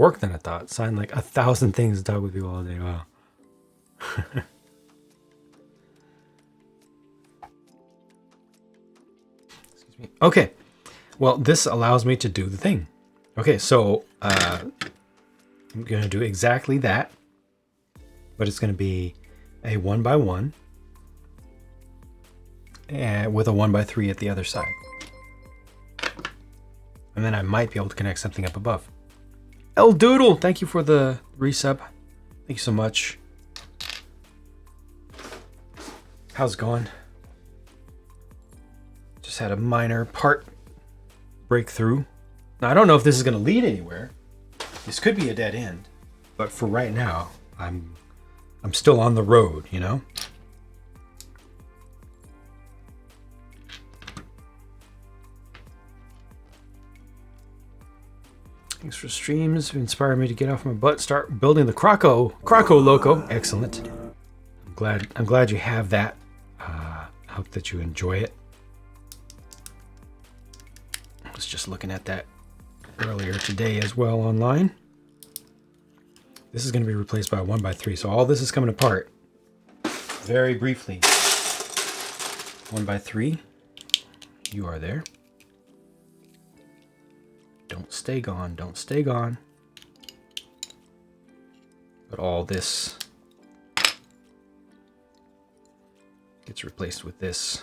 work than I thought. Sign like 1,000 things to talk with people all day. Wow. Excuse me. Okay. Well, this allows me to do the thing. Okay, so I'm going to do exactly that, but it's going to be a 1x1 and with a 1x3 at the other side. And then I might be able to connect something up above. El Doodle, thank you for the resub. Thank you so much. How's it going? Just had a minor part breakthrough. Now, I don't know if this is going to lead anywhere. This could be a dead end, but for right now, I'm still on the road, you know? Thanks for streams. Inspired me to get off my butt, start building the Croco Loco. Excellent. I'm glad you have that. Hope that you enjoy it. I was just looking at that earlier today as well online. This is going to be replaced by a 1x3, so all this is coming apart very briefly. 1x3, you are there. Don't stay gone, don't stay gone. But all this gets replaced with this.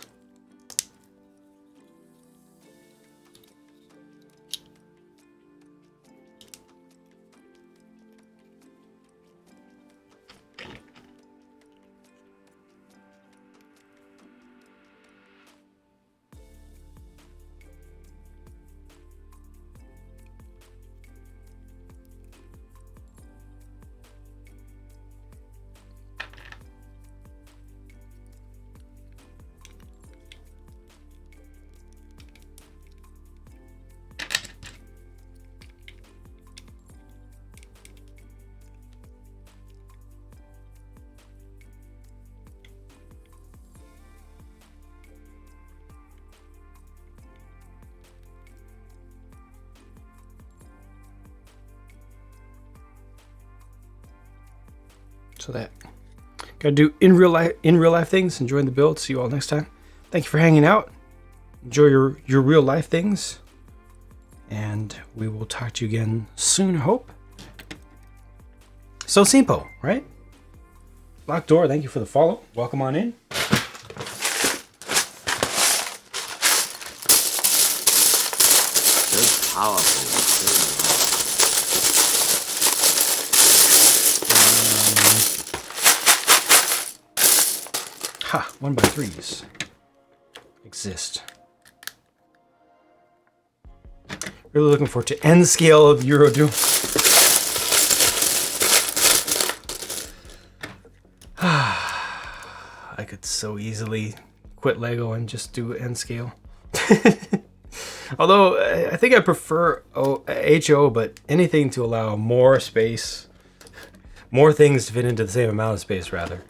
So that gotta do in real life things. Enjoying the build. See you all next time. Thank you for hanging out. Enjoy your real life things, and we will talk to you again soon. I hope. So simple, right? Locked door. Thank you for the follow. Welcome on in. So powerful. Ha, 1x3s exist. Really looking forward to end scale of Eurodo. I could so easily quit Lego and just do end scale. Although I think I prefer HO, but anything to allow more space, more things to fit into the same amount of space rather.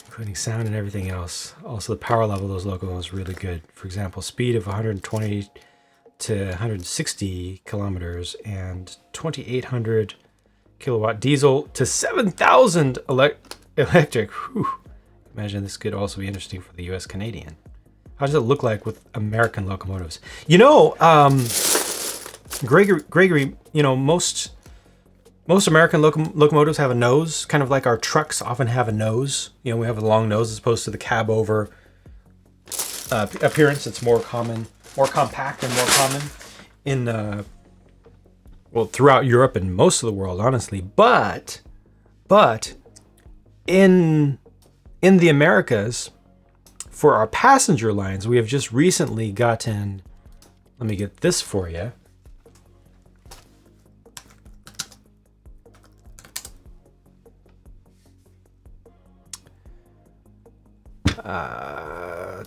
Including sound and everything else. Also, the power level of those locos is really good. For example, speed of 120 to 160 kilometers and 2,800 kilowatt diesel to 7,000 electric. Whew. Imagine this could also be interesting for the US Canadian. How does it look like with American locomotives? You know, Gregory, you know, most American locomotives have a nose, kind of like our trucks often have a nose. You know, we have a long nose as opposed to the cab over appearance. It's more common, more compact and more common in, well, throughout Europe and most of the world, honestly. But in the Americas, for our passenger lines, we have just recently gotten, let me get this for you.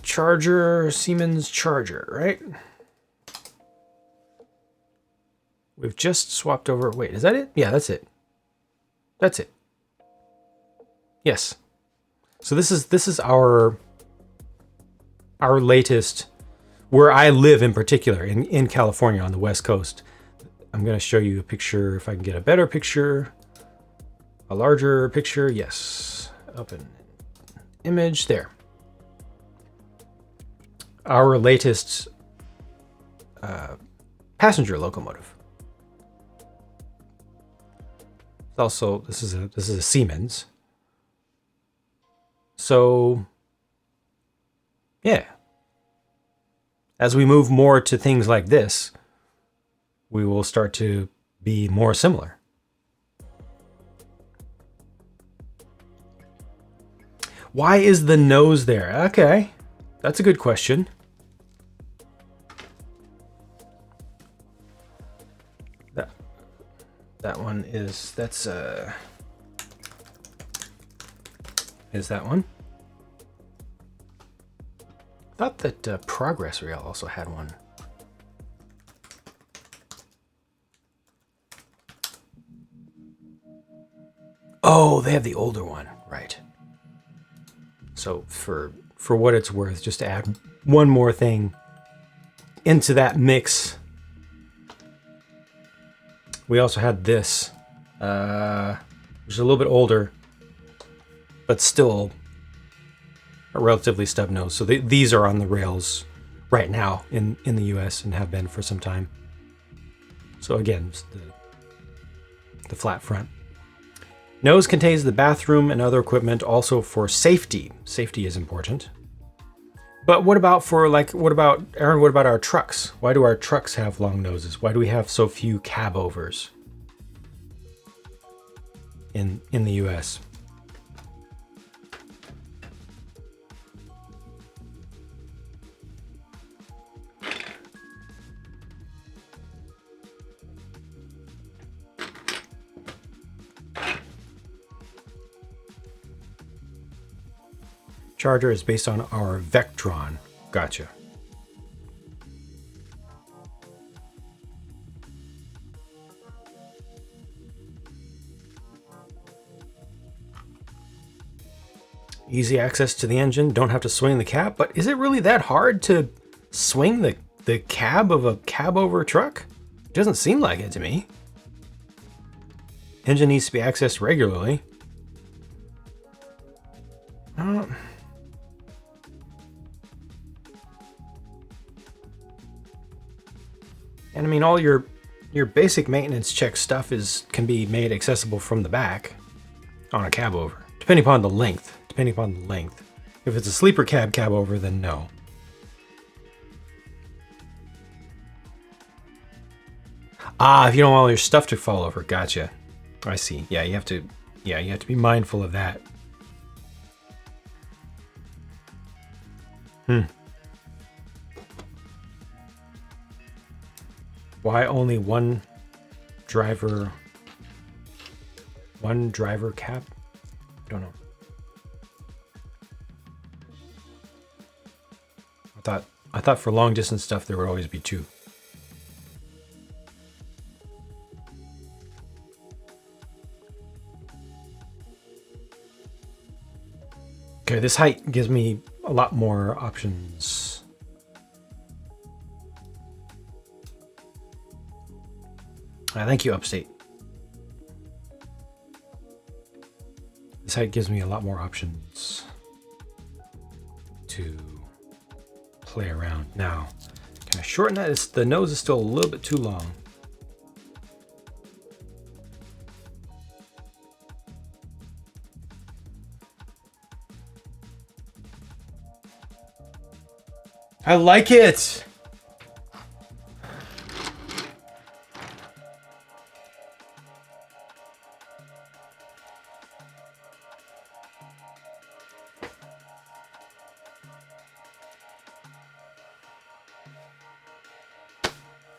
Charger, Siemens Charger, right? We've just swapped over. Wait, is that it? Yeah, that's it. That's it. Yes. So this is our latest where I live in particular, in California on the West Coast. I'm going to show you a picture if I can get a better picture, a larger picture. Yes, open image there. Our latest passenger locomotive. Also, this is a Siemens. So, yeah. As we move more to things like this, we will start to be more similar. Why is the nose there? Okay, that's a good question. That one is, is that one? I thought that Progress Rail also had one. Oh, they have the older one, right. So for what it's worth, just to add one more thing into that mix, we also had this, which is a little bit older, but still a relatively stub nose. So these are on the rails right now in the US and have been for some time. So again, the flat front. Nose contains the bathroom and other equipment, also for safety. Safety is important. But what about Aaron, what about our trucks? Why do our trucks have long noses? Why do we have so few cab overs in the US? Charger is based on our Vectron. Gotcha. Easy access to the engine. Don't have to swing the cab. But is it really that hard to swing the cab of a cab over truck? It doesn't seem like it to me. Engine needs to be accessed regularly. And I mean, all your basic maintenance check stuff can be made accessible from the back on a cab over, depending upon the length. If it's a sleeper cab over, then no. Ah, if you don't want all your stuff to fall over, gotcha. I see. Yeah, you have to be mindful of that. Why only one driver cab? Don't know. I thought for long distance stuff there would always be two. Okay, this height gives me a lot more options. Thank you, Upstate. This height gives me a lot more options to play around. Now, can I shorten that? The nose is still a little bit too long. I like it!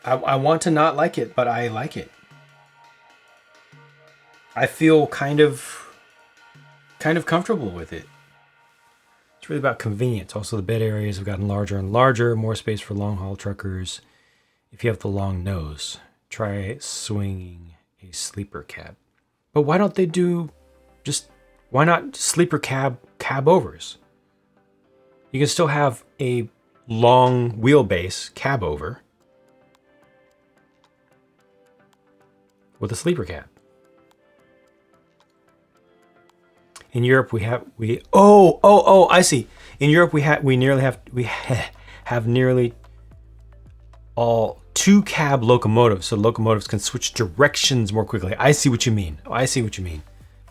I want to not like it, but I like it. I feel kind of comfortable with it. It's really about convenience. Also, the bed areas have gotten larger and larger, more space for long haul truckers. If you have the long nose, try swinging a sleeper cab. But why don't they do why not sleeper cab overs? You can still have a long wheelbase cab over with a sleeper cab. In Europe, I see. In Europe, we have nearly all 2 cab locomotives, so locomotives can switch directions more quickly. I see what you mean.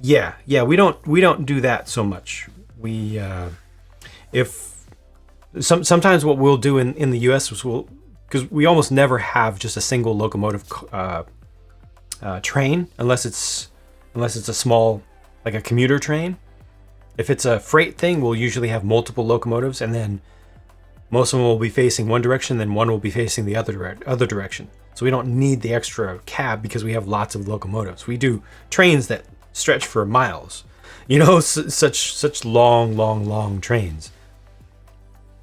Yeah, we don't do that so much. We sometimes what we'll do in the US is because we almost never have just a single locomotive train unless it's a small, like a commuter train. If it's a freight thing, we'll usually have multiple locomotives, and then most of them will be facing one direction, then one will be facing the other direction. So we don't need the extra cab because we have lots of locomotives. We do trains that stretch for miles, such long trains.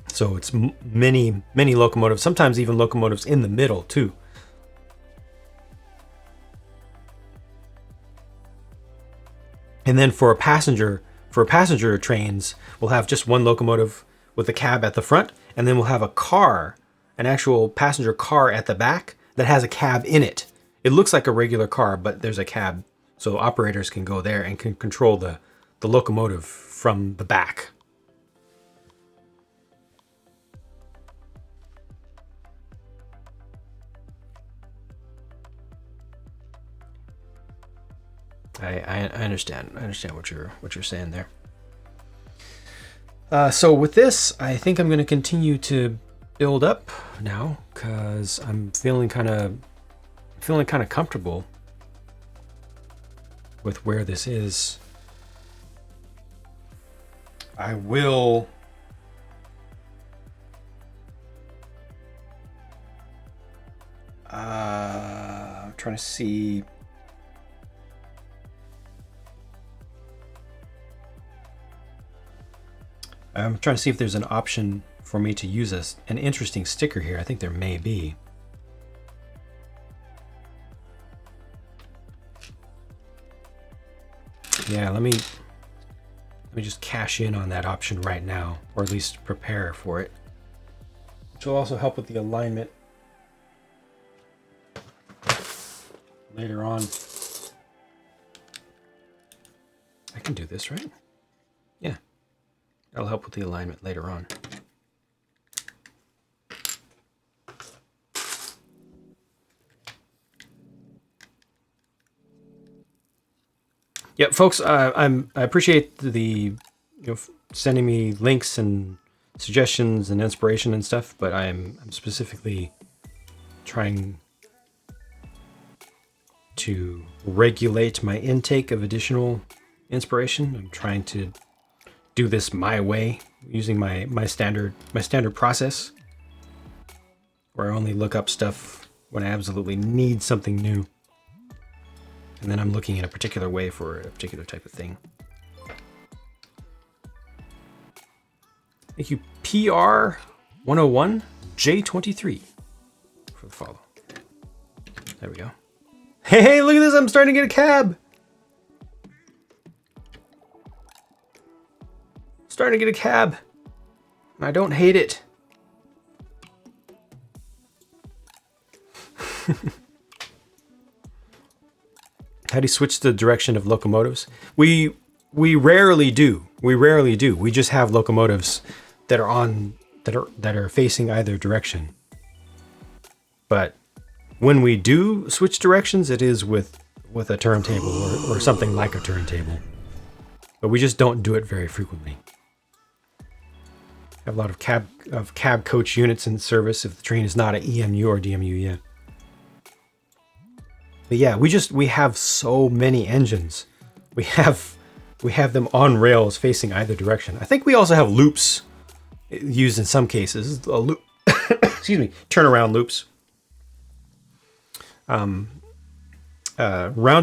So it's many locomotives, sometimes even locomotives in the middle too. And then for passenger trains, we'll have just one locomotive with a cab at the front, and then we'll have an actual passenger car at the back that has a cab in it. It looks like a regular car, but there's a cab, so operators can go there and can control the locomotive from the back. I understand. I understand what you're saying there. So with this, I think I'm going to continue to build up now because I'm feeling kind of comfortable with where this is. I will. I'm trying to see. I'm trying to see if there's an option for me to use an interesting sticker here. I think there may be. Yeah, let me just cash in on that option right now, or at least prepare for it, which will also help with the alignment later on. I can do this, right? Yeah. That'll help with the alignment later on. Yeah, folks, I appreciate the sending me links and suggestions and inspiration and stuff, but I'm specifically trying to regulate my intake of additional inspiration. I'm trying to do this my way, using my standard process, where I only look up stuff when I absolutely need something new, and then I'm looking in a particular way for a particular type of thing. Thank you, PR101J23, for the follow. There we go. Hey, look at this! I'm starting to get a cab. Starting to get a cab. I don't hate it. How do you switch the direction of locomotives? We rarely do. We just have locomotives that are facing either direction. But when we do switch directions, it is with a turntable or something like a turntable. But we just don't do it very frequently. Have a lot of cab coach units in service if the train is not an EMU or DMU yet. But yeah, we have so many engines. We have them on rails facing either direction. I think we also have loops used in some cases. A loop, excuse me, turnaround loops. Round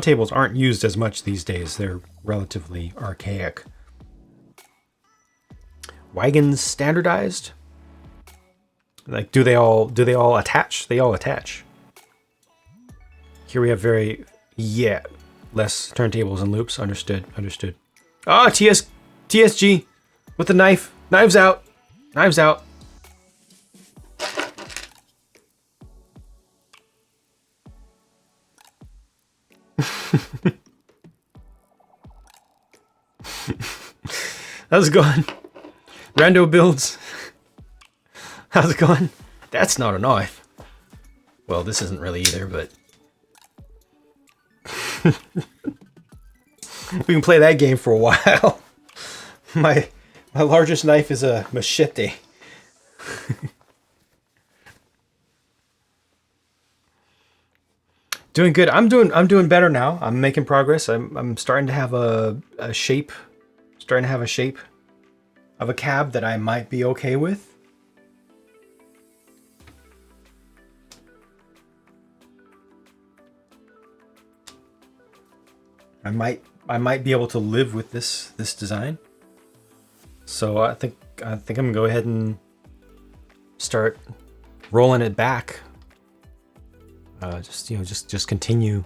tables aren't used as much these days. They're relatively archaic. Wagons standardized? Like, do they all attach? They all attach. Here we have less turntables and loops. Understood. TSG with the knife. Knives out. How's it going? Rando builds. How's it going? That's not a knife. Well, this isn't really either, but we can play that game for a while. My largest knife is a machete. Doing good. I'm doing better now. I'm making progress. I'm starting to have a shape. Starting to have a shape of a cab that I might be okay with. I might be able to live with this design. So I think I'm gonna go ahead and start rolling it back. Just continue.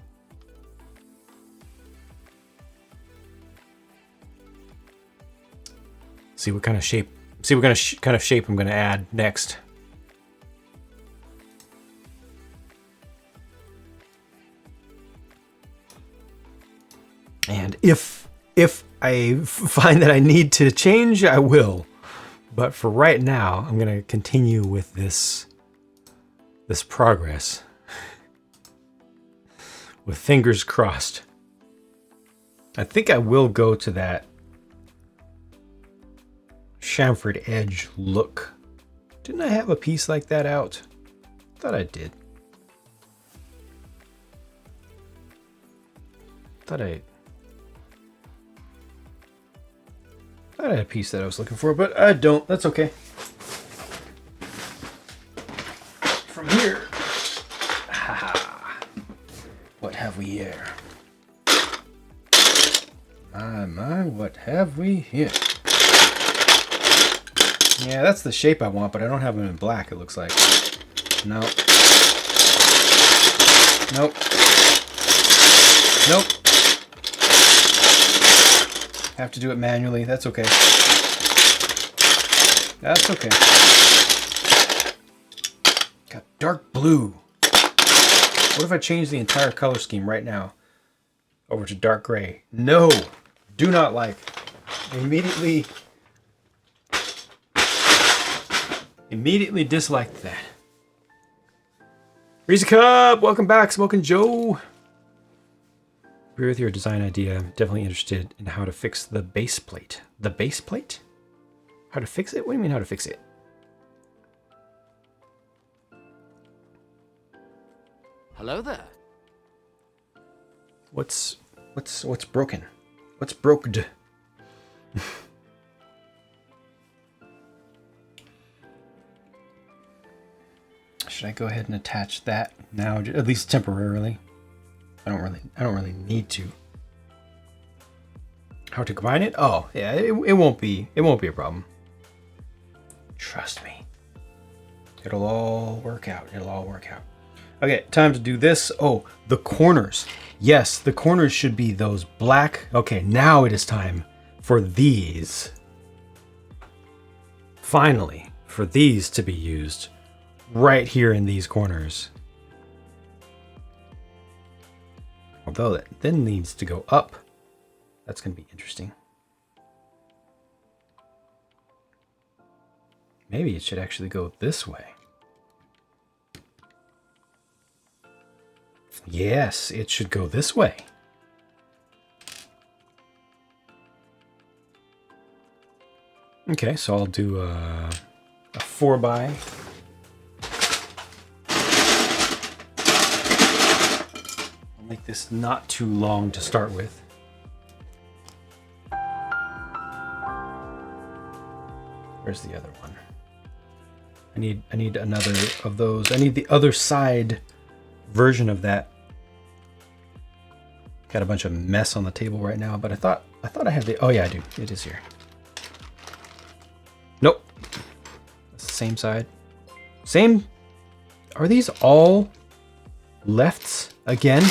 See what kind of shape. See what kind of shape I'm gonna add next. And if I find that I need to change, I will. But for right now, I'm gonna continue with this progress. With fingers crossed. I think I will go to that chamfered edge look. Didn't I have a piece like that out? Thought I did. Thought I had a piece that I was looking for, but I don't. That's okay. From here. What have we here? My, what have we here? Yeah, that's the shape I want, but I don't have them in black, it looks like. No. Nope. Nope. Have to do it manually. That's okay. That's okay. Got dark blue. What if I change the entire color scheme right now over to dark gray? No, do not like. Immediately disliked that. Reezy Cup, welcome back, Smoking Joe. Agree with your design idea. I'm definitely interested in how to fix the base plate. The base plate? How to fix it? What do you mean how to fix it? Hello there. What's broken? What's broked? Should I go ahead and attach that now, at least temporarily? I don't really need to. How to combine it? Oh, yeah, it won't be a problem. Trust me. It'll all work out. It'll all work out. Okay, time to do this. Oh, the corners. Yes, the corners should be those black. Okay, now it is time for these. Finally, for these to be used right here in these corners. Although that then needs to go up. That's going to be interesting. Maybe it should actually go this way. Yes, it should go this way. Okay, so I'll do a 4x. I'll make this not too long to start with. Where's the other one? I need another of those. I need the other side version of that. Got a bunch of mess on the table right now, but I thought I had the. Oh yeah, I do. It is here. Nope. That's the same side. Same. Are these all lefts again?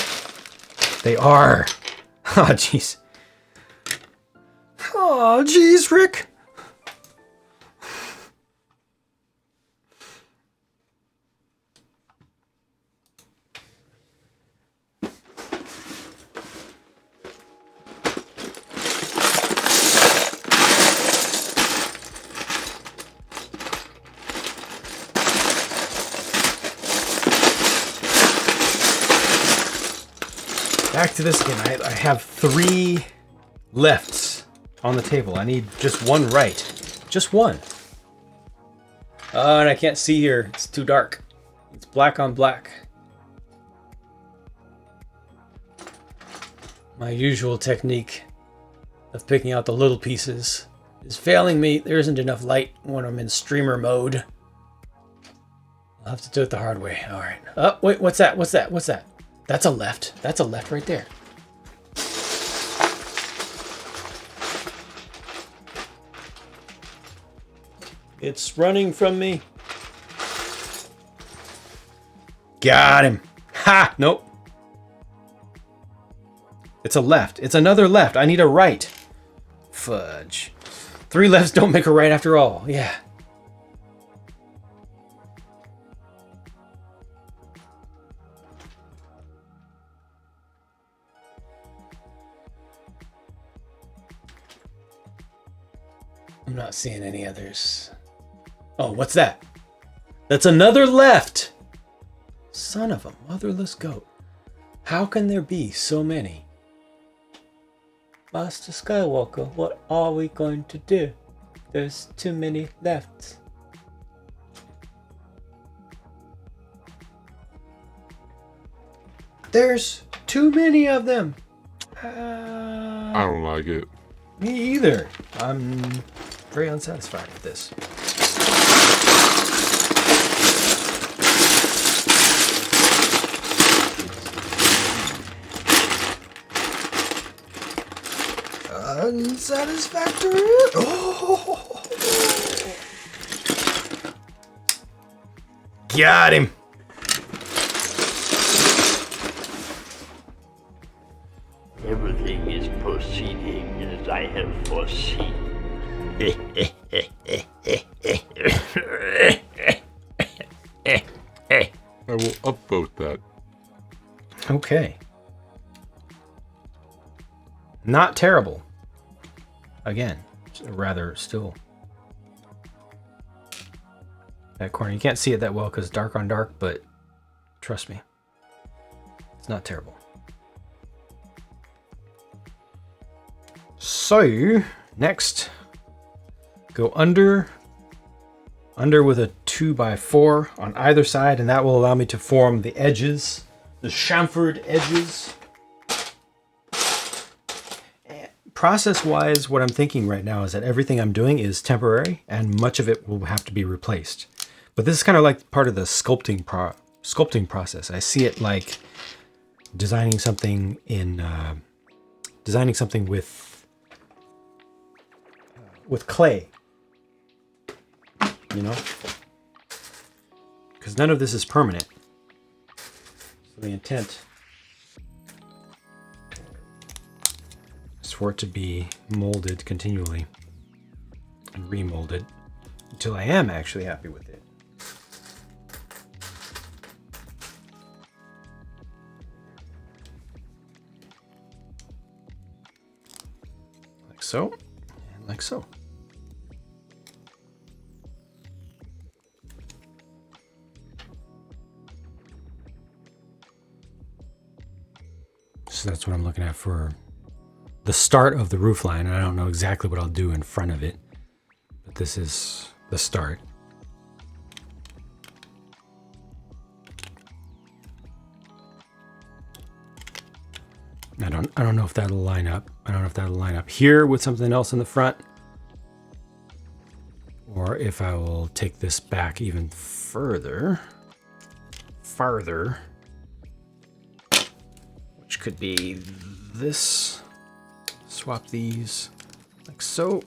They are. Oh jeez. Oh jeez, Rick. back to this again. I have 3 lefts on the table. I need just 1 right. Just 1. And I can't see here. It's too dark. It's black on black. My usual technique of picking out the little pieces is failing me. There isn't enough light when I'm in streamer mode. I'll have to do it the hard way. All right. Oh, wait, what's that? What's that? What's that? That's a left. That's a left right there. It's running from me. Got him. Ha! Nope. It's a left. It's another left. I need a right. Fudge. 3 lefts don't make a right after all. Yeah. I'm not seeing any others. Oh, what's that? That's another left. Son of a motherless goat. How can there be so many? Master Skywalker, what are we going to do? There's too many lefts. There's too many of them. I don't like it. Me either. I'm very unsatisfied with this. Unsatisfactory. Oh. Got him. Everything is proceeding as I have foreseen. I will upvote that. Okay. Not terrible. Again, rather still. That corner, you can't see it that well because dark on dark, but trust me, it's not terrible. So, next, go under with a 2x4 on either side, and that will allow me to form the edges, the chamfered edges. Process-wise, what I'm thinking right now is that everything I'm doing is temporary, and much of it will have to be replaced. But this is kind of like part of the sculpting process. I see it like designing something with clay, you know, because none of this is permanent. So the intent is for it to be molded continually and remolded until I am actually happy with it. Like so, and like so. So that's what I'm looking at for the start of the roof line. And I don't know exactly what I'll do in front of it, but this is the start. I don't know if that'll line up. I don't know if that'll line up here with something else in the front, or if I will take this back even farther, which could be this. Swap these like so,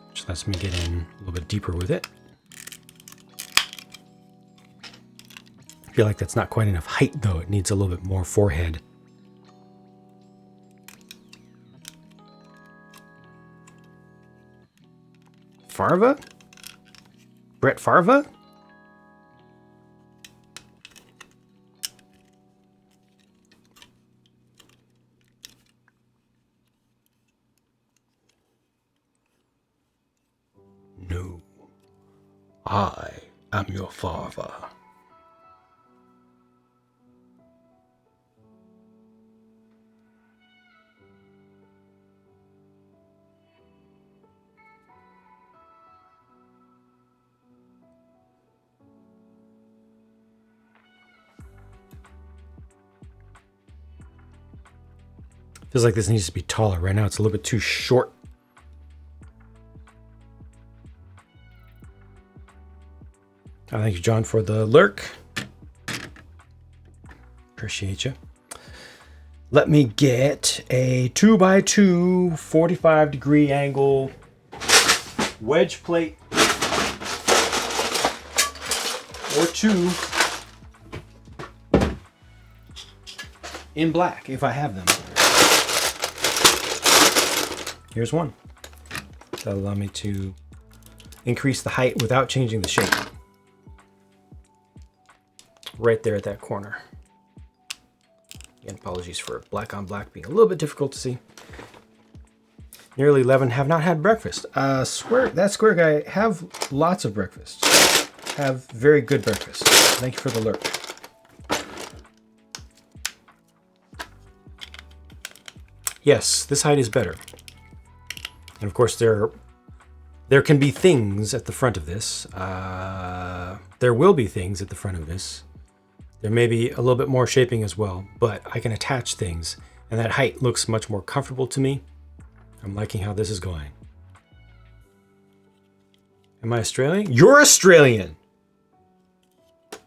which lets me get in a little bit deeper with it. I feel like that's not quite enough height though. It needs a little bit more forehead. Farva? Brett Farva? No, I am your father. Feels like this needs to be taller. Right now it's a little bit too short. Thank you, John, for the lurk. Appreciate you. Let me get a 2x2 45-degree angle wedge plate or two in black if I have them. Here's one. That'll allow me to increase the height without changing the shape. Right there at that corner. Again, apologies for black on black being a little bit difficult to see. Nearly 11, have not had breakfast. That square guy, have lots of breakfast. Have very good breakfast. Thank you for the lurk. Yes, this height is better. And of course there can be things at the front of this. There will be things at the front of this. There may be a little bit more shaping as well, but I can attach things, and that height looks much more comfortable to me. I'm liking how this is going. Am I Australian? You're Australian!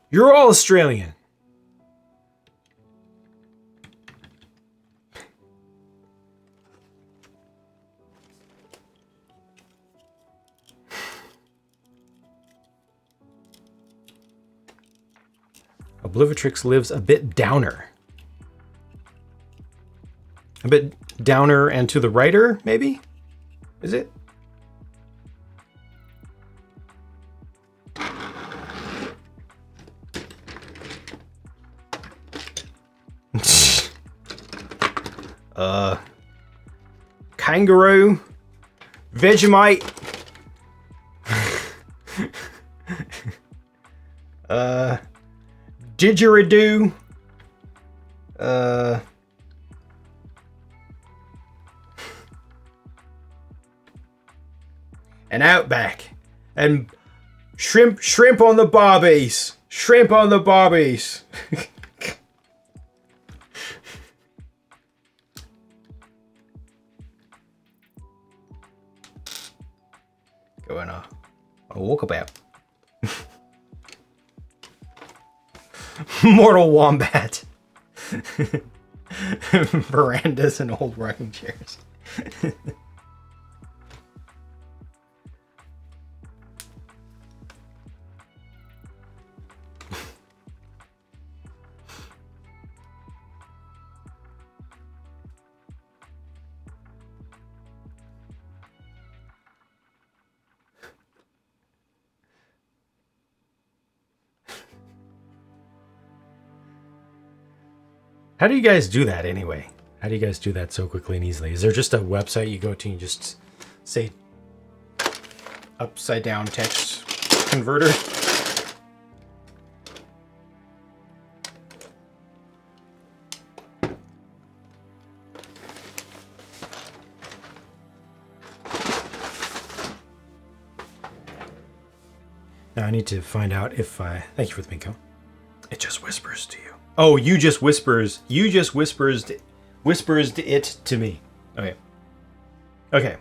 You're all Australian! Oblivitrix lives a bit downer. A bit downer and to the righter, maybe? Is it? Kangaroo. Vegemite. Didgeridoo. An Outback. And shrimp on the barbies. Shrimp on the barbies. Going on a walkabout. Mortal Wombat. Verandas and old rocking chairs. How do you guys do that anyway? How do you guys do that so quickly and easily? Is there just a website you go to and you just say upside down text converter? Now I need to find out if I... Thank you for the bingo. It just whispers to you. Oh, you just whispers it to me. Okay. Okay.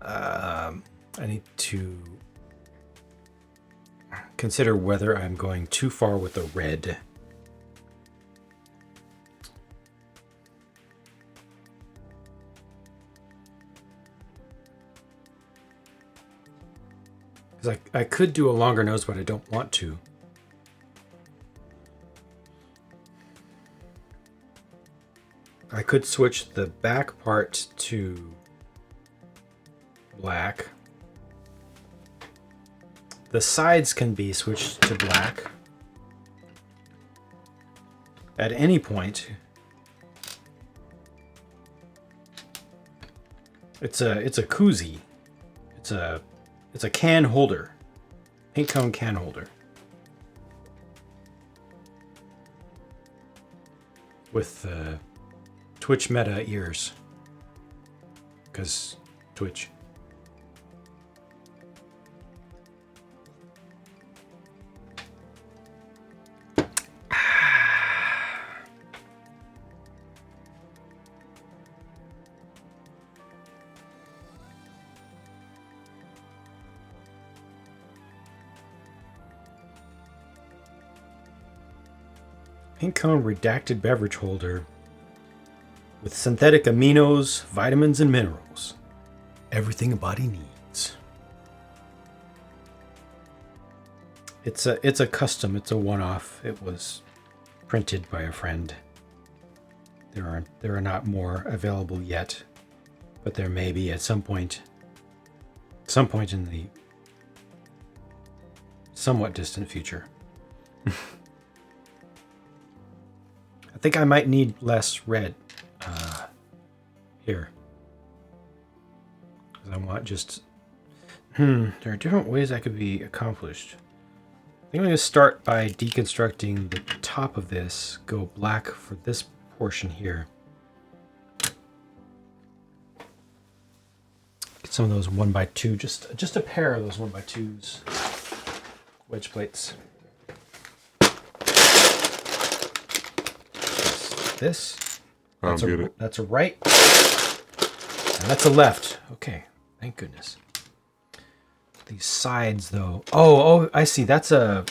I need to consider whether I'm going too far with the red. Because I could do a longer nose, but I don't want to. I could switch the back part to black. The sides can be switched to black at any point. It's a koozie. It's a can holder. Paint cone can holder. With Twitch meta ears. Because Twitch. Pink cone redacted beverage holder with synthetic aminos, vitamins, and minerals. Everything a body needs. It's a custom. It's a one-off. It was printed by a friend. There are not more available yet, but there may be at some point in the somewhat distant future. I think I might need less red here. Because I want just... there are different ways that could be accomplished. I think I'm going to start by deconstructing the top of this, go black for this portion here. Get some of those 1x2, just a pair of those 1x2s. Wedge plates. This. I don't get it. That's a right. And that's a left. Okay. Thank goodness. These sides, though. Oh, I see. That's a...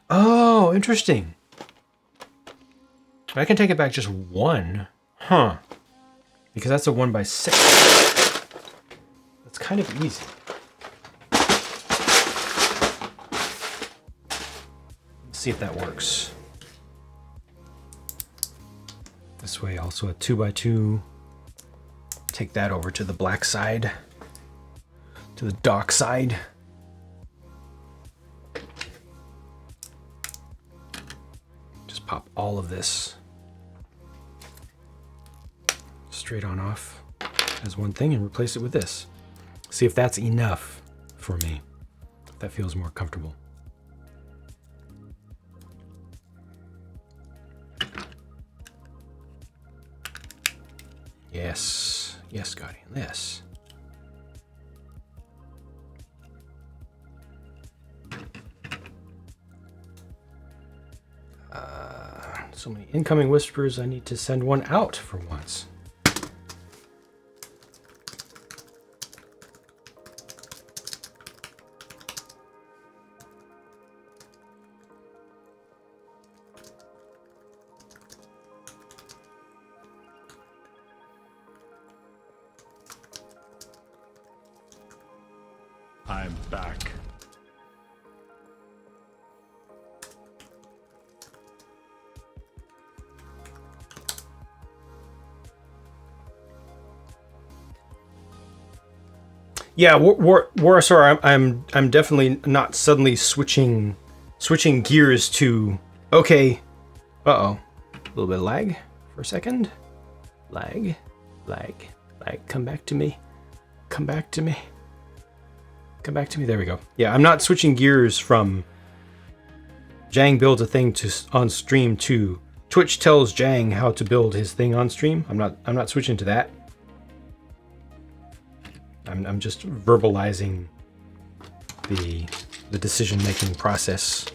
Oh, interesting. I can take it back just one. Huh. Because that's a 1x6. That's kind of easy. Let's see if that works. This way, also a 2x2. Take that over to the black side, to the dock side. Just pop all of this straight on off as one thing and replace it with this. See if that's enough for me. If that feels more comfortable. Yes, yes, Guardian, this. So many incoming whispers, I need to send one out for once. I'm back. Yeah, Warsaw, I'm definitely not suddenly switching gears to okay. Uh-oh. A little bit of lag for a second. Lag. Come back to me. Come back to me. Come back to me. There we go. Yeah, I'm not switching gears from Jang builds a thing on stream to Twitch tells Jang how to build his thing on stream. I'm not switching to that. I'm just verbalizing the decision-making process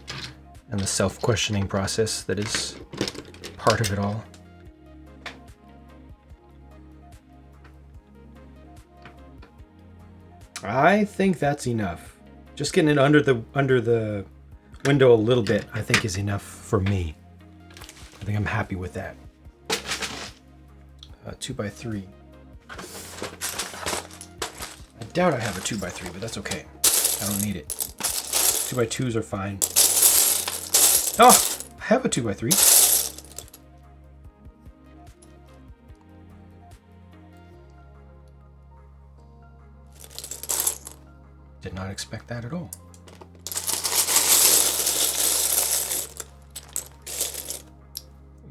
and the self-questioning process that is part of it all. I think that's enough. Just getting it under the window a little bit, I think, is enough for me. I think I'm happy with that. 2x3. I doubt I have a 2x3, but that's okay. I don't need it. 2x2s are fine. Oh, I have a 2x3. Did not expect that at all.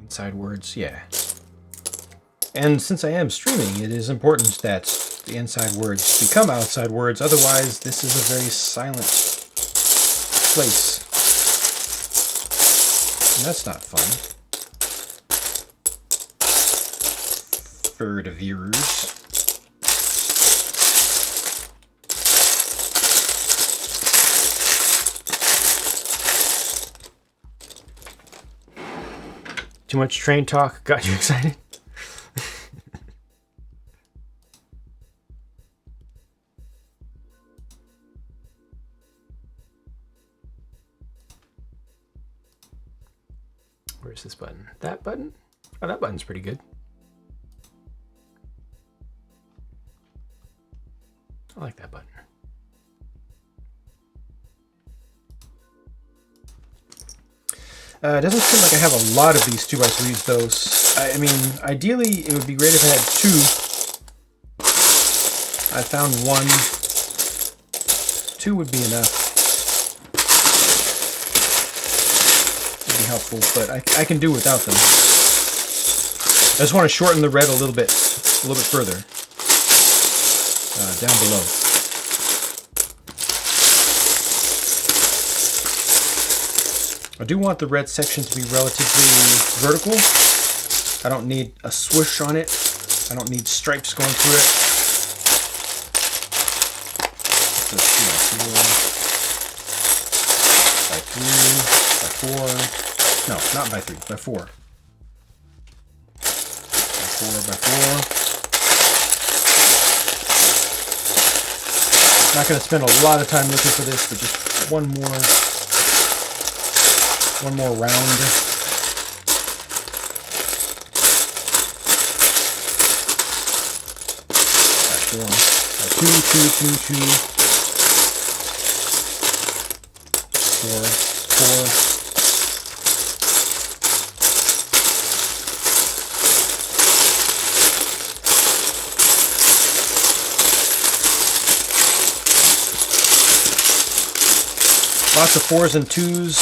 Inside words, yeah. And since I am streaming, it is important that the inside words become outside words. Otherwise, this is a very silent place. And that's not fun. For the viewers. Too much train talk got you excited? Where's this button? That button? Oh, that button's pretty good. I like that button. It doesn't seem like I have a lot of these 2x3s though. I mean, ideally it would be great if I had 2. I found 1. 2 would be enough. Would be helpful, but I can do without them. I just want to shorten the red a little bit further. Down below. I do want the red section to be relatively vertical. I don't need a swoosh on it. I don't need stripes going through it. Let's see, by 3, by 4. No, not by 3, by 4. By 4. Not going to spend a lot of time looking for this, but just one more round. By 2. 4. Lots of 4s and 2s.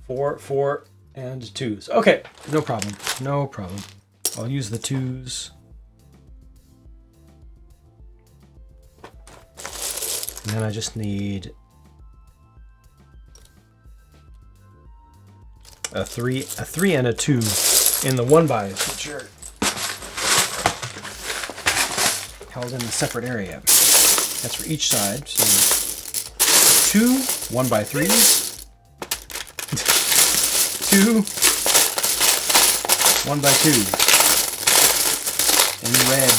4 and 2s. Okay, no problem. No problem. I'll use the 2s. And then I just need a 3 and a 2 in the 1-bys, which are held in a separate area. That's for each side. So 2 1x3s, 2 1x2 in red.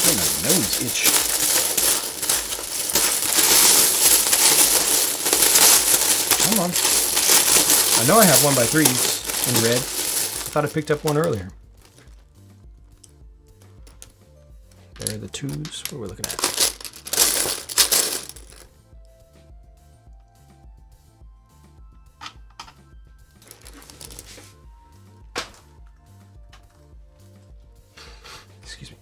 My nose itch. Come on. I know I have 1x3s. In red. I thought I picked up one earlier. There are the 2s. What we're looking at. Excuse me.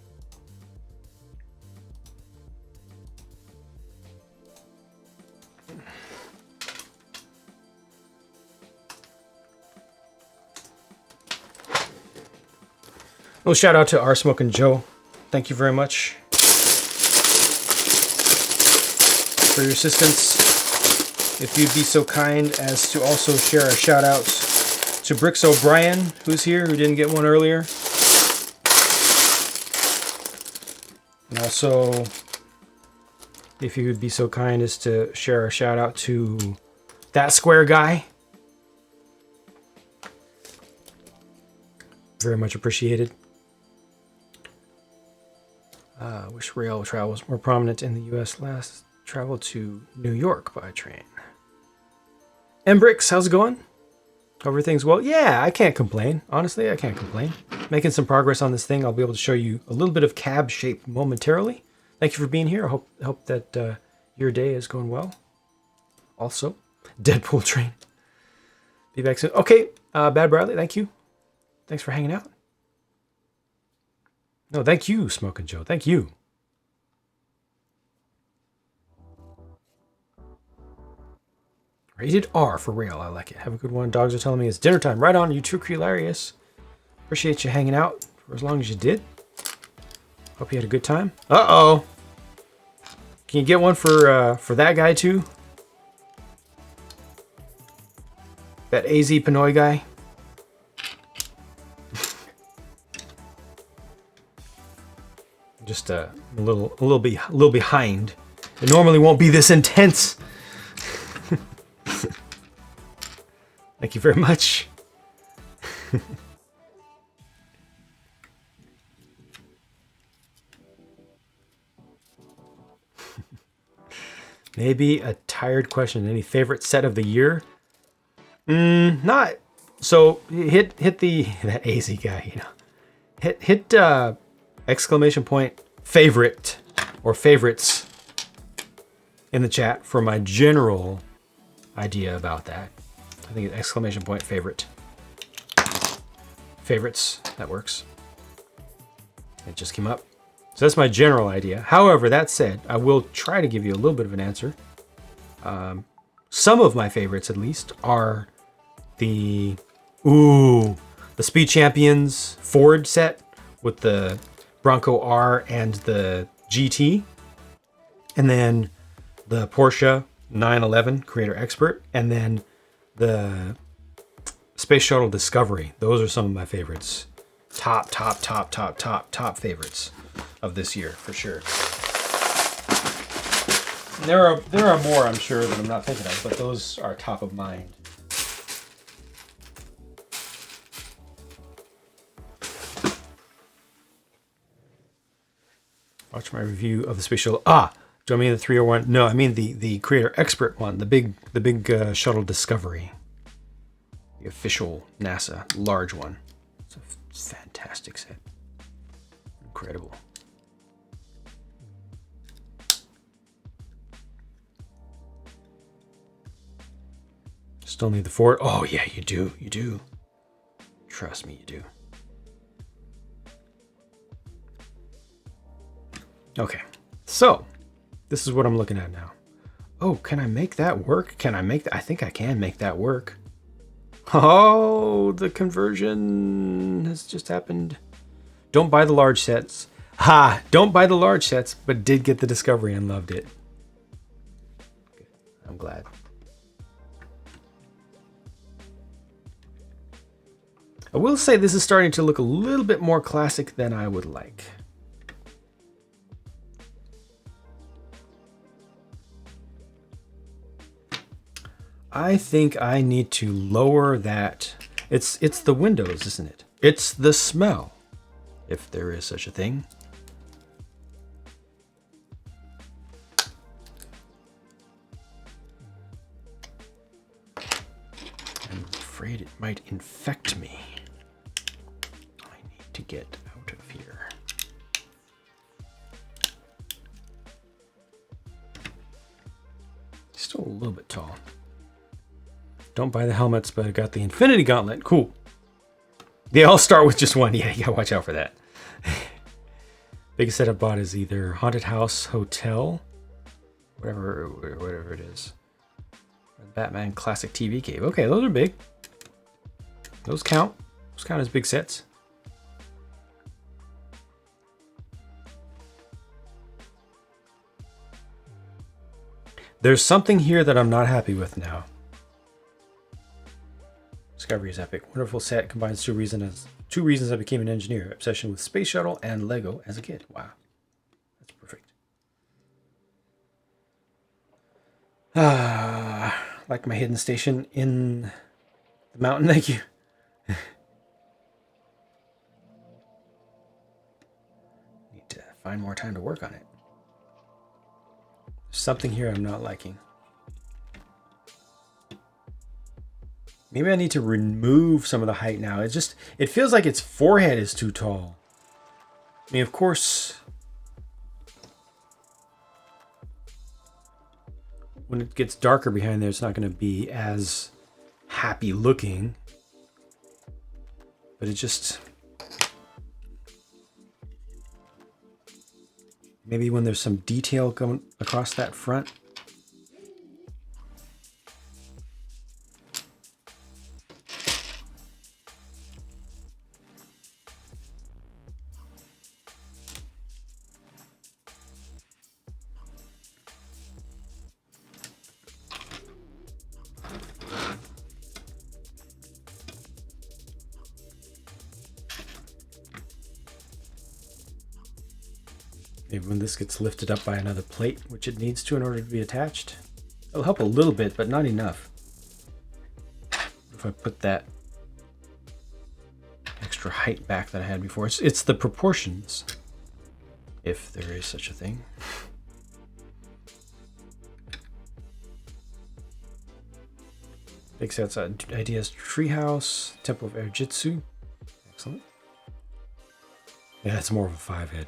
Well, shout out to R Smoking Joe. Thank you very much for your assistance. If you'd be so kind as to also share a shout out to Bricks O'Brien, who's here, who didn't get one earlier. And also, if you would be so kind as to share a shout out to That Square Guy. Very much appreciated. Wish rail travel was more prominent in the U.S. Last traveled to New York by train. M Bricks, how's it going? Hope everything's well. Yeah, I can't complain. Honestly, I can't complain. Making some progress on this thing. I'll be able to show you a little bit of cab shape momentarily. Thank you for being here. I hope that your day is going well. Also, Deadpool train. Be back soon. Okay, Bad Bradley, thank you. Thanks for hanging out. No, thank you, Smoking Joe. Thank you. Rated R for rail. I like it. Have a good one. Dogs are telling me it's dinner time. Right on. You too, hilarious. Appreciate you hanging out for as long as you did. Hope you had a good time. Uh-oh. Can you get one for that guy too? That AZ Pinoy guy? Just a little behind. It normally won't be this intense. Thank you very much. Maybe a tired question. Any favorite set of the year? Not. So hit the that AZ guy, you know. Hit exclamation point favorite or favorites in the chat for my general idea about that. I think it's exclamation point favorite. Favorites, that works. It just came up. So that's my general idea. However, that said, I will try to give you a little bit of an answer. Some of my favorites, at least, are the Speed Champions Ford set with the Bronco R and the GT. And then the Porsche 911 Creator Expert. And then the Space Shuttle Discovery. Those are some of my favorites. Top favorites of this year, for sure. There are more, I'm sure, that I'm not thinking of, but those are top of mind. Watch my review of the Space Shuttle. Do I mean the 301? No, I mean the Creator Expert one, the big Shuttle Discovery. The official NASA large one. It's a fantastic set. Incredible. Still need the Ford. Oh yeah, you do. You do. Trust me, you do. Okay, so this is what I'm looking at now. Oh, can I make that work? Can I make that? I think I can make that work. Oh, the conversion has just happened. Don't buy the large sets. Don't buy the large sets, but did get the Discovery and loved it. Good. I'm glad. I will say this is starting to look a little bit more classic than I would like. I think I need to lower that. It's the windows, isn't it? It's the smell, if there is such a thing. I'm afraid it might infect me. I need to get out of here. Still a little bit tall. Don't buy the helmets, but I got the Infinity Gauntlet. Cool. They all start with just one. Yeah, you gotta watch out for that. Biggest set I've bought is either Haunted House, Hotel, whatever it is. Batman Classic TV Cave. Okay, those are big. Those count. Those count as big sets. There's something here that I'm not happy with now. Discovery is epic. Wonderful set. Combines two reasons I became an engineer. Obsession with Space Shuttle and Lego as a kid. Wow. That's perfect. Like my hidden station in the mountain. Thank you. Need to find more time to work on it. There's something here I'm not liking. Maybe I need to remove some of the height now. It feels like its forehead is too tall. I mean, of course, when it gets darker behind there, it's not going to be as happy looking. But it just... Maybe when there's some detail going across that front. Maybe when this gets lifted up by another plate, which it needs to in order to be attached. It'll help a little bit, but not enough. If I put that extra height back that I had before. It's the proportions, if there is such a thing. Big sets ideas treehouse, Temple of Air Jitsu. Excellent. Yeah, it's more of a 5-head.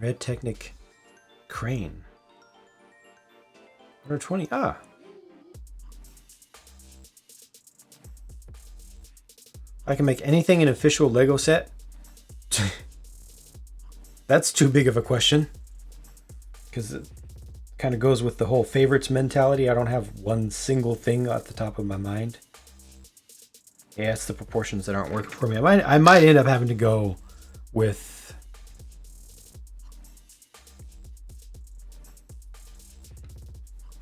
Red Technic Crane. 120. Ah. I can make anything an official Lego set. That's too big of a question. Because it kind of goes with the whole favorites mentality. I don't have one single thing at the top of my mind. Yeah, it's the proportions that aren't working for me. I might end up having to go with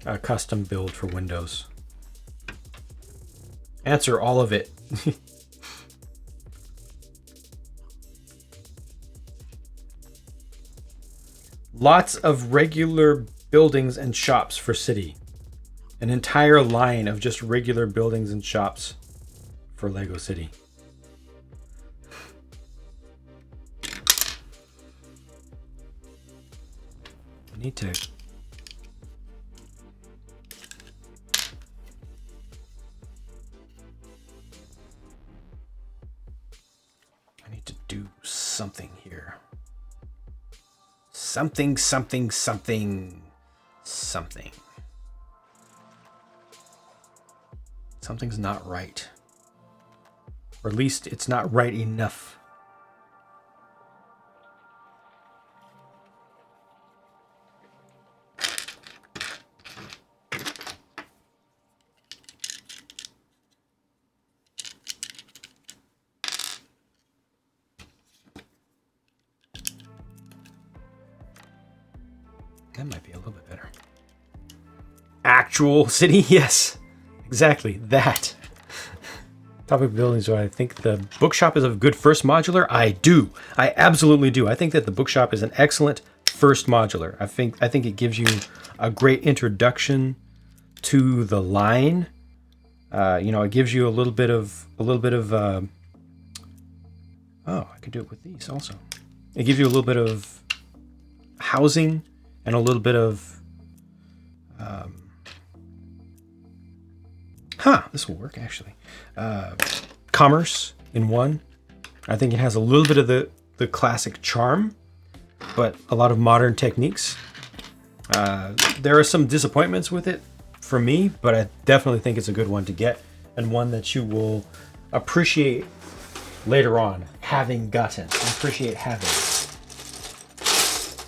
a custom build for Windows. Answer all of it. Lots of regular buildings and shops for city. An entire line of just regular buildings and shops for Lego City. I need to do something here. Something. Something's not right. Or at least it's not right enough. That might be a little bit better. Actual city, yes. Exactly, that. Topic buildings, do I think the bookshop is a good first modular? I do. I absolutely do. I think that the bookshop is an excellent first modular. I think it gives you a great introduction to the line. It gives you a little bit of oh, I could do it with these also. It gives you a little bit of housing and a little bit of this will work actually. Commerce in one. I think it has a little bit of the classic charm, but a lot of modern techniques. There are some disappointments with it for me, but I definitely think it's a good one to get and one that you will appreciate later on having gotten. Appreciate having.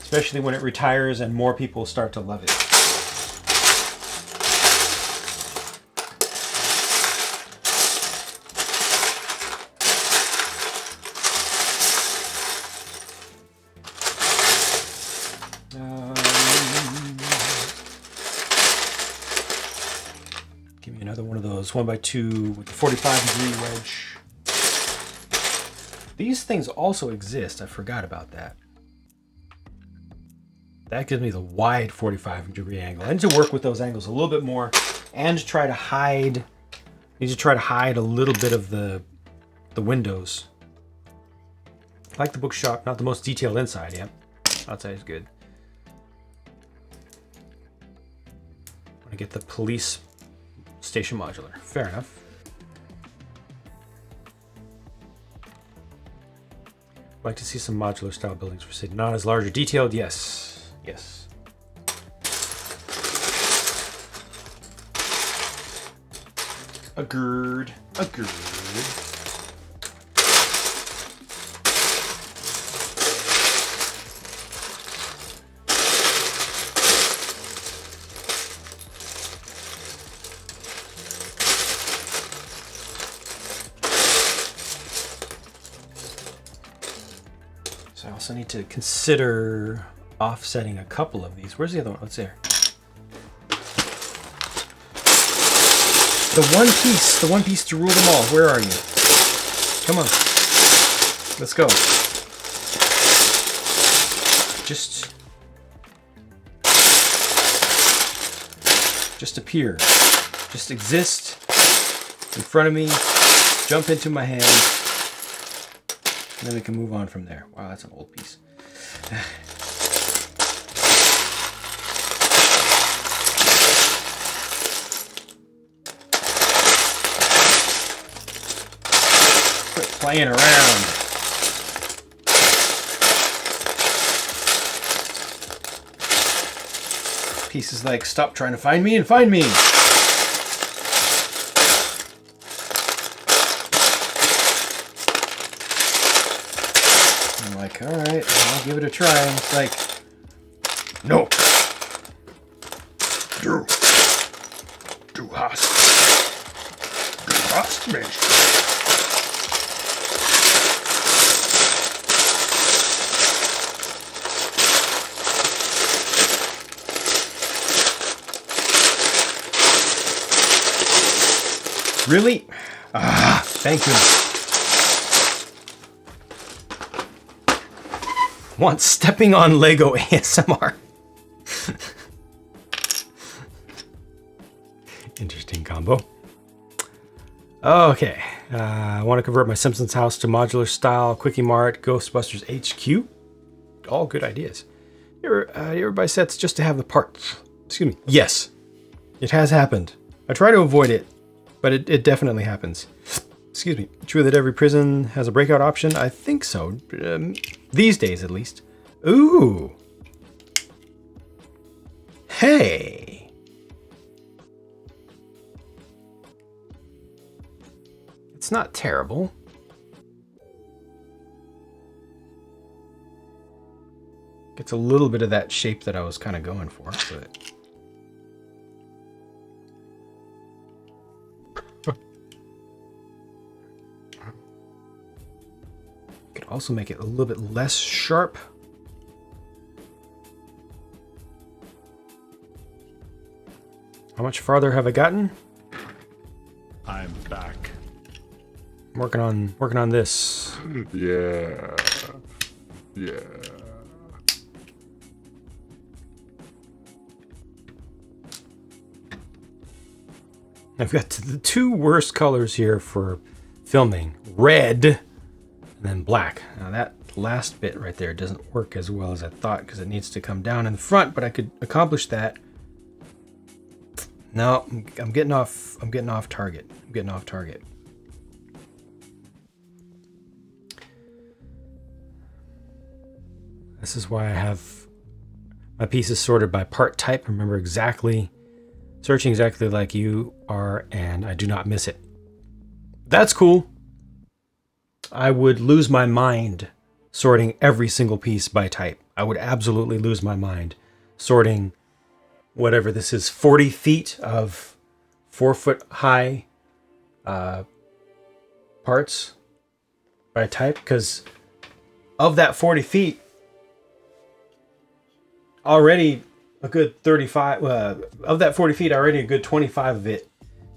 Especially when it retires and more people start to love it. Give me another one of those 1x2 with the 45-degree wedge. These things also exist. I forgot about that. That gives me the wide 45-degree angle. I need to work with those angles a little bit more and try to hide. I need to try to hide a little bit of the windows. I like the bookshop, not the most detailed inside yet. Outside is good. I want to get the police station modular. Fair enough. I'd like to see some modular style buildings for city. Not as large or detailed, yes. Yes. Agreed. So I also need to consider offsetting a couple of these. Where's the other one? What's there? The one piece to rule them all. Where are you? Come on. Let's go. Just appear. Just exist in front of me. Jump into my hand. And then we can move on from there. Wow, that's an old piece. Quit playing around. Pieces like, stop trying to find me and find me. I'm like, all right, I'll give it a try. And it's like, no. Du hast mich. Really? Ah, thank you. Want stepping on Lego ASMR. Interesting combo. Okay. I want to convert my Simpsons house to modular style, Quickie Mart, Ghostbusters HQ. All good ideas. You ever buy sets just to have the parts? Excuse me. Yes. It has happened. I try to avoid it, but it definitely happens. Excuse me. True that every prison has a breakout option? I think so. These days, at least. Ooh. Hey. It's not terrible. Gets a little bit of that shape that I was kind of going for, but... Could also make it a little bit less sharp. How much farther have I gotten? I'm back. I'm working on this. Yeah. Yeah. I've got the two worst colors here for filming. Red and then black. Now that last bit right there doesn't work as well as I thought because it needs to come down in the front, but I could accomplish that. No, I'm getting off target. I'm getting off target. This is why I have my pieces sorted by part type. Remember searching exactly like you are, and I do not miss it. That's cool. I would lose my mind sorting every single piece by type. I would absolutely lose my mind sorting whatever this is, 40 feet of 4 foot high parts by type, because of that 40 feet, already a good 35 of that 40 feet, already a good 25 of it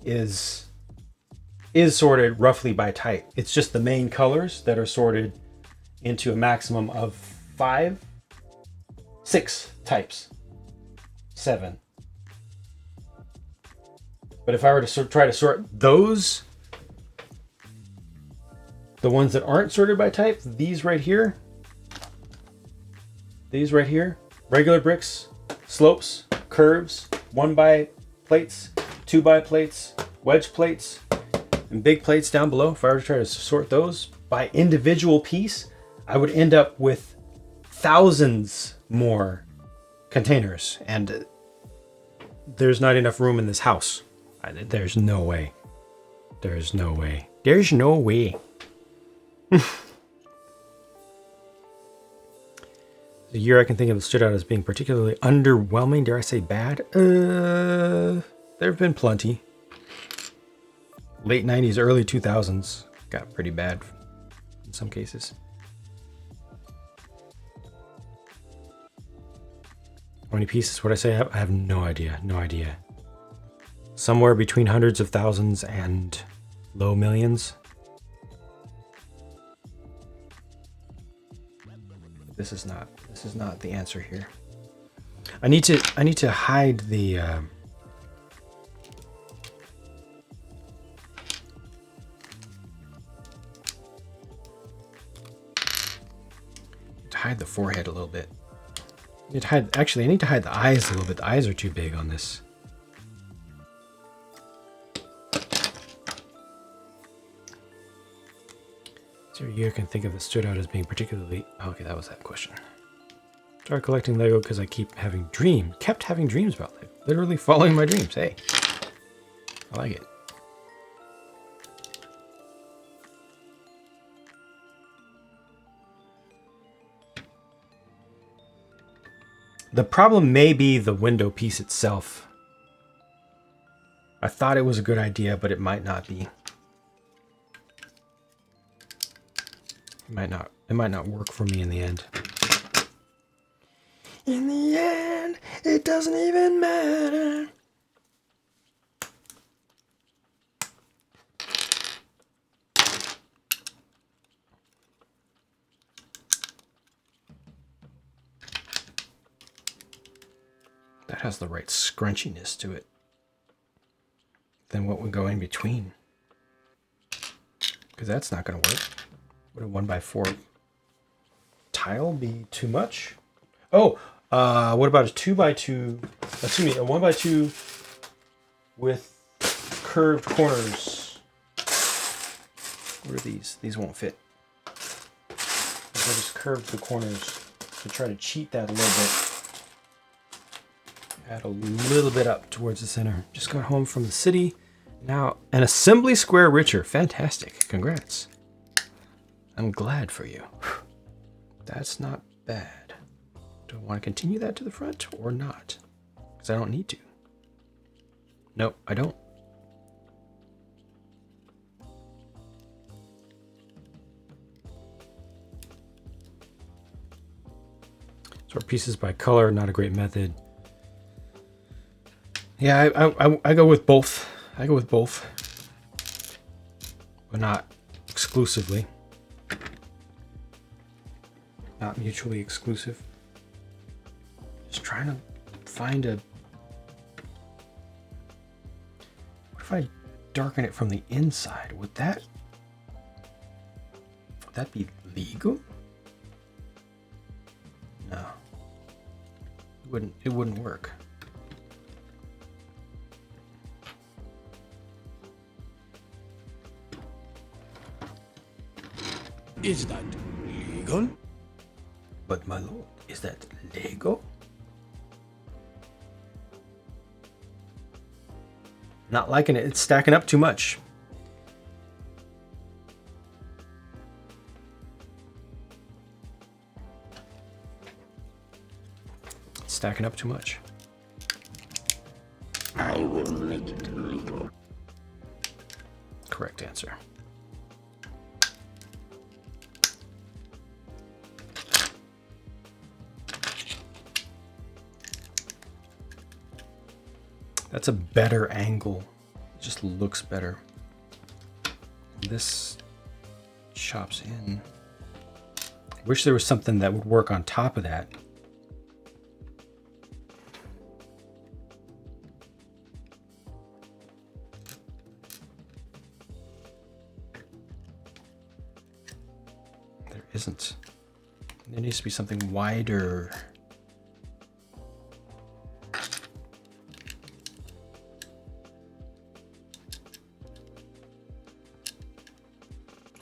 is sorted roughly by type. It's just the main colors that are sorted into a maximum of 6 types. 7. But if I were to try to sort those, the ones that aren't sorted by type, these right here, regular bricks, slopes, curves, 1x plates, 2x plates, wedge plates, and big plates down below. If I were to try to sort those by individual piece, I would end up with thousands more containers, and there's not enough room in this house. There's no way. There's no way. There's no way. The year I can think of that stood out as being particularly underwhelming, dare I say bad? There have been plenty. Late 90s, early 2000s got pretty bad in some cases. How many pieces would I say? I have no idea. No idea. Somewhere between hundreds of thousands and low millions. This is not the answer here. I need to hide the hide the forehead a little bit. I need to hide the eyes a little bit. The eyes are too big on this. Is there a year I can think of that stood out as being particularly... Okay, that was that question. Started collecting Lego because I kept having dreams about Lego. Literally following my dreams. Hey, I like it. The problem may be the window piece itself. I thought it was a good idea, but it might not be. It might not work for me in the end. In the end, it doesn't even matter. That has the right scrunchiness to it. Then what would go in between? Because that's not going to work. Would a 1x4 tile be too much? Oh, what about a 2x2? Excuse me, a 1x2 with curved corners. What are these? These won't fit. I just curved the corners to try to cheat that a little bit. Add a little bit up towards the center. Just got home from the city. Now, an assembly square richer. Fantastic. Congrats. I'm glad for you. That's not bad. Do I want to continue that to the front or not? Because I don't need to. Nope, I don't. Sort pieces by color, not a great method. Yeah, I go with both. I go with both. But not exclusively. Not mutually exclusive. Just trying to find a... What if I darken it from the inside? Would that be legal? No. It wouldn't work. Is that legal? But my lord, is that Lego? Not liking it. It's stacking up too much. It's stacking up too much. I will make it legal. Correct answer. That's a better angle. It just looks better. This chops in. I wish there was something that would work on top of that. There isn't. There needs to be something wider.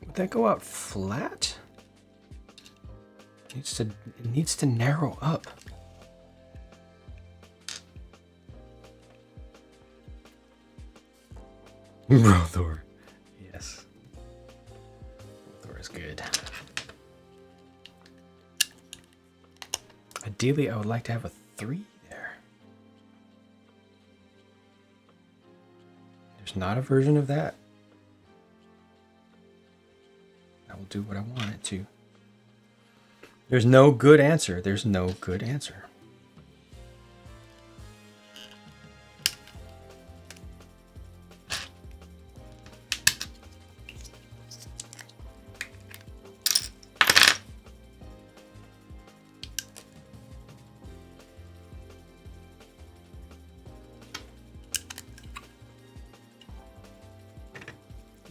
Would that go out flat? It needs to narrow up. Rothor. Yes. Rothor is good. Ideally, I would like to have a 3 there. There's not a version of that. I will do what I want it to. There's no good answer. There's no good answer.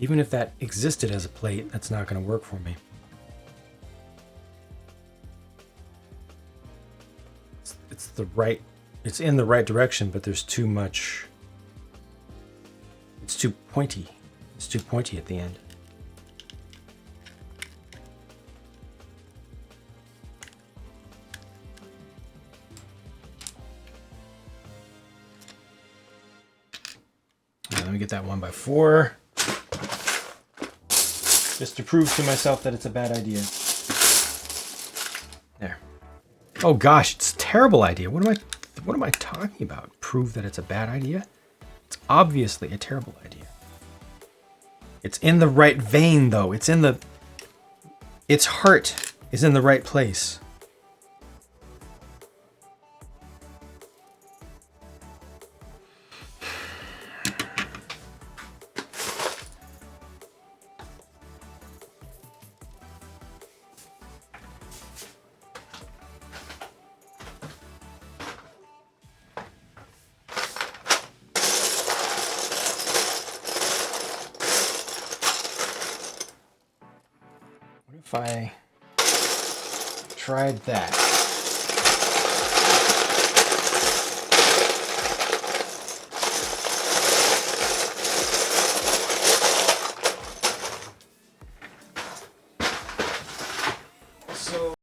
Even if that existed as a plate, that's not going to work for me. It's in the right direction, but there's too much. It's too pointy. It's too pointy at the end. get that 1x4. Just to prove to myself that it's a bad idea. There. Oh gosh, it's a terrible idea. What am I talking about? Prove that it's a bad idea? It's obviously a terrible idea. It's in the right vein though. Its heart is in the right place. If I tried that.